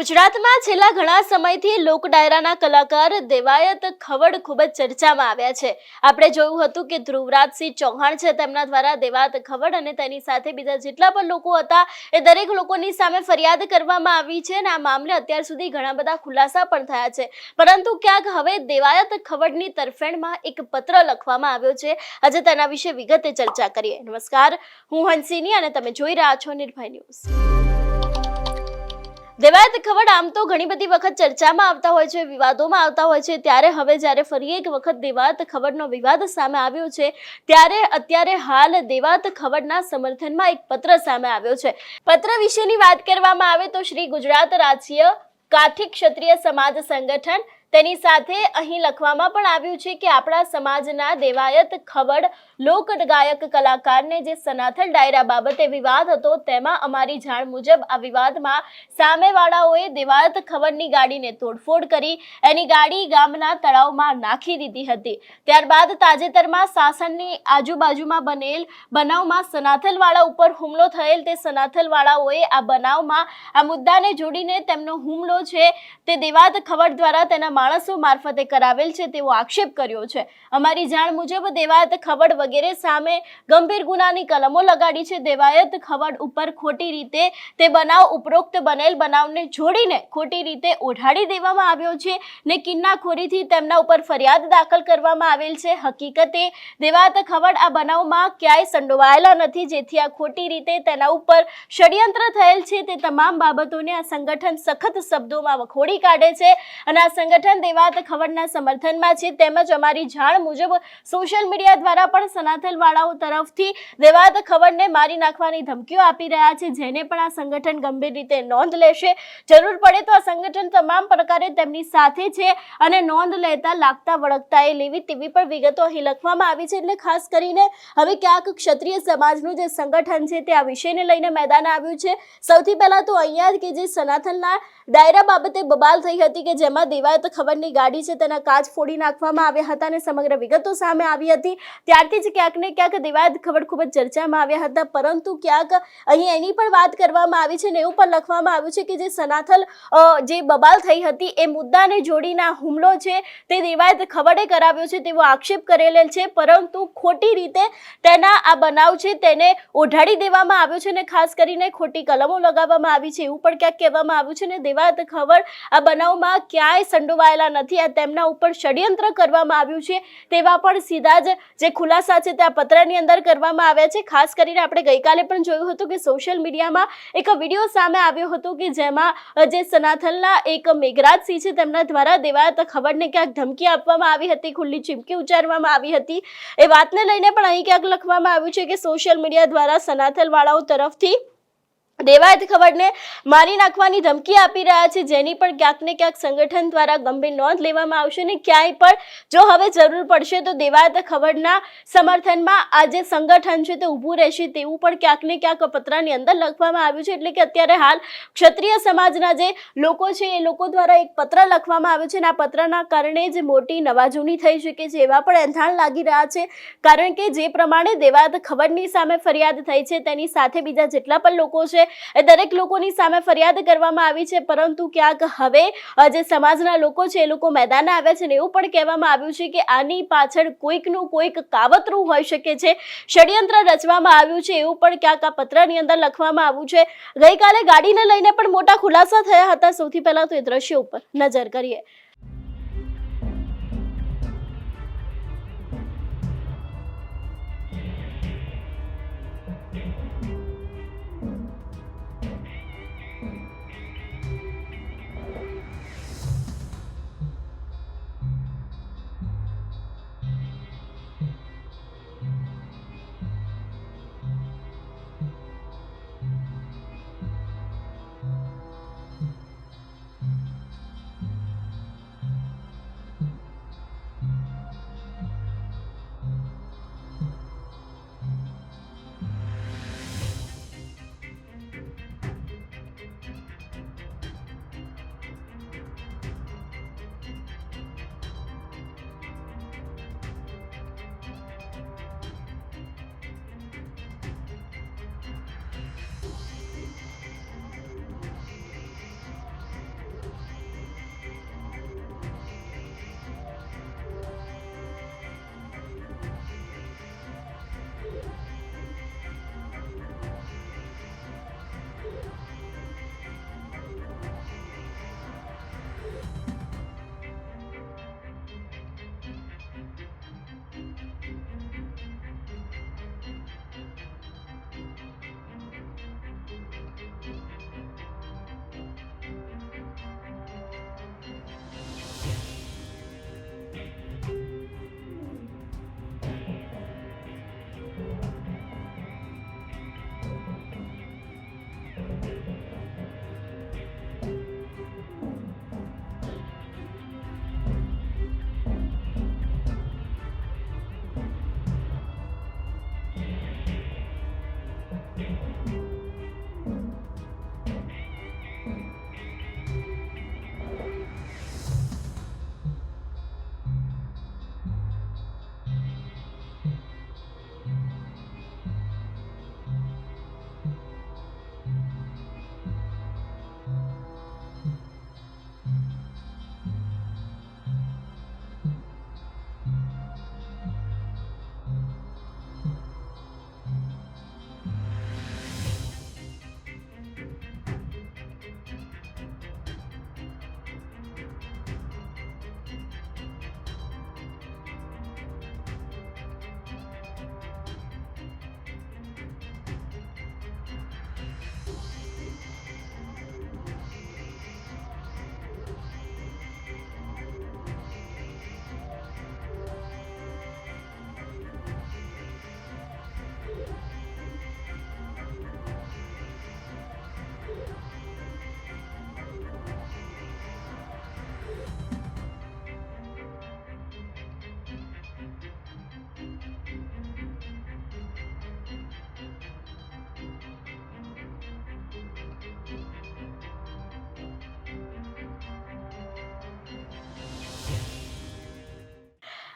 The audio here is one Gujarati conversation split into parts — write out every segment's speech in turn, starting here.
ગુજરાતમાં છેલ્લા ઘણા સમયથી લોક ડાયરાના કલાકાર દેવાયત ખવડ ખૂબ જ ચર્ચામાં આવ્યા છે। આપણે જોયું હતું કે ધ્રુવરાજસિંહ ચૌહાણ છે, તેમના દ્વારા દેવાયત ખવડ અને તેની સાથે બીજા જેટલા પણ લોકો હતા એ દરેક લોકોની સામે ફરિયાદ કરવામાં આવી છે અને આ મામલે અત્યાર સુધી ઘણા બધા ખુલાસા પણ થયા છે। પરંતુ ક્યાંક હવે દેવાયત ખવડની તરફેણમાં એક પત્ર લખવામાં આવ્યો છે। આજે તેના વિશે વિગતે ચર્ચા કરીએ। નમસ્કાર, હું હંસિની અને તમે જોઈ રહ્યા છો નિર્ભય ન્યૂઝ। દેવાયત ખવડ આમ તો ઘણી બધી વખત ચર્ચામાં આવતા હોય છે, વિવાદોમાં આવતા હોય છે, ત્યારે હવે જ્યારે ફરી એક વખત દેવાયત ખવડનો વિવાદ સામે આવ્યો છે ત્યારે અત્યારે હાલ દેવાયત ખવડના સમર્થનમાં એક પત્ર સામે આવ્યો છે। પત્ર વિશેની વાત કરવામાં આવે તો શ્રી ગુજરાત રાજ્ય કાઠી ક્ષત્રિય સમાજ સંગઠન તેની સાથે અહીં લખવામાં પણ આવ્યું છે કે આપણા સમાજના દેવાયત ખવડ લોક ગાયક કલાકારને જે સનાથલ ડાયરા બાબતે વિવાદ હતો તેમાં અમારી જાણ મુજબ આ વિવાદમાં સામેવાળાઓએ દેવાયત ખવડની ગાડીને તોડફોડ કરી એની ગાડી ગામના તળાવમાં નાખી દીધી હતી। ત્યારબાદ તાજેતરમાં સાસણની આજુબાજુમાં બનેલ બનાવમાં સનાથલવાળા ઉપર હુમલો થયેલ તે સનાથલવાળાઓએ આ બનાવમાં આ મુદ્દાને જોડીને તેમનો હુમલો છે તે દેવાયત ખવડ દ્વારા તેના માણસો મારફતે કરાવેલ છે તેવો આક્ષેપ કર્યો છે। અમારી જાણ મુજબ દેવાયત ખવડ વગેરે સામે ગંભીર ગુનાની કલમો લગાડી છે। દેવાયત ખવડ ઉપર ખોટી રીતે તે બનાવ ઉપરોક્ત બનેલ બનાવને જોડીને ખોટી રીતે ઓઢાડી દેવામાં આવ્યો છે ને કિન્નાખોરીથી તેમના ઉપર ફરિયાદ દાખલ કરવામાં આવેલ છે। હકીકતે દેવાયત ખવડ આ બનાવમાં ક્યાંય સંડોવાયેલા નથી, જેથી આ ખોટી રીતે તેના ઉપર ષડયંત્ર થયેલ છે તે તમામ બાબતોને આ સંગઠન સખત શબ્દોમાં વખોડી કાઢે છે અને આ સંગઠન દેવાયત ખવડના સમર્થનમાં છે। તેમજ અમારી જાણ મુજબ સોશિયલ મીડિયા દ્વારા પણ સનાથલવાળાઓ તરફથી દેવાયત ખવડને મારી નાખવાની ધમકીઓ આપી રહ્યા છે, જેને પણ આ સંગઠન ગંભીર રીતે નોંધ લેશે। જરૂર પડે તો આ સંગઠન તમામ પ્રકારે તેમની સાથે છે અને નોંધ લેતા લાગતા વળગતા એ લેવી તેવી પણ વિગતો અહીં લખવામાં આવી છે। એટલે ખાસ કરીને હવે ક્યાંક ક્ષત્રિય સમાજનું જે સંગઠન છે તે આ વિષયને લઈને મેદાને આવ્યું છે। સૌથી પહેલા તો અહીંયા કે જે સનાથલના ડાયરા બાબતે બબાલ થઈ હતી કે જેમાં દેવાયત ખવડની ગાડી છે તેના કાચ ફોડી નાખવામાં આવ્યા હતા અને સમગ્ર વિગતો સામે આવી હતી। ત્યારથી જ ક્યાંક ને ક્યાંક દેવાયત ખવડ ખૂબ જ ચર્ચામાં આવ્યા હતા, પરંતુ ક્યાંક અહીં એની પણ વાત કરવામાં આવી છે ને એવું પણ લખવામાં આવ્યું છે કે જે સનાથલ જે બબાલ થઈ હતી એ મુદ્દાને જોડીને આ હુમલો છે તે દેવાયત ખવડે કરાવ્યો છે તેવો આક્ષેપ કરેલ છે, પરંતુ ખોટી રીતે તેના આ બનાવ છે તેને ઓઢાડી દેવામાં આવ્યો છે અને ખાસ કરીને ખોટી કલમો લગાવવામાં આવી છે એવું પણ ક્યાંક કહેવામાં આવ્યું છે। ને દેવાયત ખવડ આ બનાવમાં ક્યાંય સંડોવાયેલા નથી, આ તેમના ઉપર ષડયંત્ર કરવામાં આવ્યું છે તેવા પણ સીધા જ જે ખુલાસા છે તે આ પત્રની અંદર કરવામાં આવ્યા છે। ખાસ કરીને આપણે ગઈકાલે પણ જોયું હતું કે સોશિયલ મીડિયામાં એક વિડીયો સામે આવ્યો હતો કે જેમાં જે સનાથલના એક મેઘરાજસિંહ છે તેમના દ્વારા દેવાયત ખવડને ક્યાંક ધમકી આપવામાં આવી હતી, ખુલ્લી ચીમકી ઉચ્ચારવામાં આવી હતી। એ વાતને લઈને પણ અહીં ક્યાંક લખવામાં આવ્યું છે કે સોશિયલ મીડિયા દ્વારા સનાથલવાળાઓ તરફથી દેવાયત ખવડને મારી નાખવાની ધમકી આપી રહ્યા છે, જેની પણ ક્યાંક ને ક્યાંક સંગઠન દ્વારા ગંભીર નોંધ લેવામાં આવશે અને ક્યાંય પણ જો હવે જરૂર પડશે તો દેવાયત ખવડના સમર્થનમાં આ જે સંગઠન છે તે ઊભું રહેશે તેવું પણ ક્યાંક ને ક્યાંક પત્રની અંદર લખવામાં આવ્યું છે। એટલે કે અત્યારે હાલ ક્ષત્રિય સમાજના જે લોકો છે એ લોકો દ્વારા એક પત્ર લખવામાં આવ્યું છે અને આ પત્રના કારણે જ મોટી નવાજૂની થઈ શકે છે એવા પણ એંધાણ લાગી રહ્યા છે, કારણ કે જે પ્રમાણે દેવાયત ખવડની સામે ફરિયાદ થઈ છે તેની સાથે બીજા જેટલા પણ લોકો છે એ દરેક લોકોની સામે ફરિયાદ કરવામાં આવી છે, પરંતુ ક્યાંક હવે જે સમાજના લોકો છે એ લોકો મેદાને આવ્યા છે ને એવું પણ કહેવામાં આવ્યું છે કે આની પાછળ કોઈકનું કોઈક કાવતરું હોઈ શકે છે, ષડયંત્ર રચવામાં આવ્યું છે એવું પણ ક્યાંક આ પત્રની અંદર લખવામાં આવ્યું છે। ગઈકાલે ગાડીને લઈને પણ મોટા ખુલાસા થયા હતા। સૌથી પહેલા તો એ દ્રશ્યો ઉપર નજર કરીએ।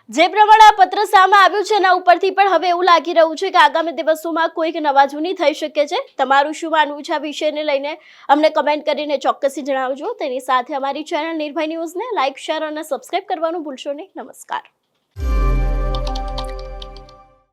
જે પ્રમાણે આ પત્ર સામે આવ્યું છે એના ઉપરથી પણ હવે એવું લાગી રહ્યું છે કે આગામી દિવસોમાં કોઈક નવા જૂની થઈ શકે છે. તમારું શું માનવું છે આ વિષયને લઈને અમને કમેન્ટ કરીને ચોક્કસથી જણાવજો. તેની સાથે અમારી ચેનલ નિર્ભય ન્યૂઝને લાઇક, શેર અને સબસ્ક્રાઇબ કરવાનું ભૂલશો નહીં. નમસ્કાર.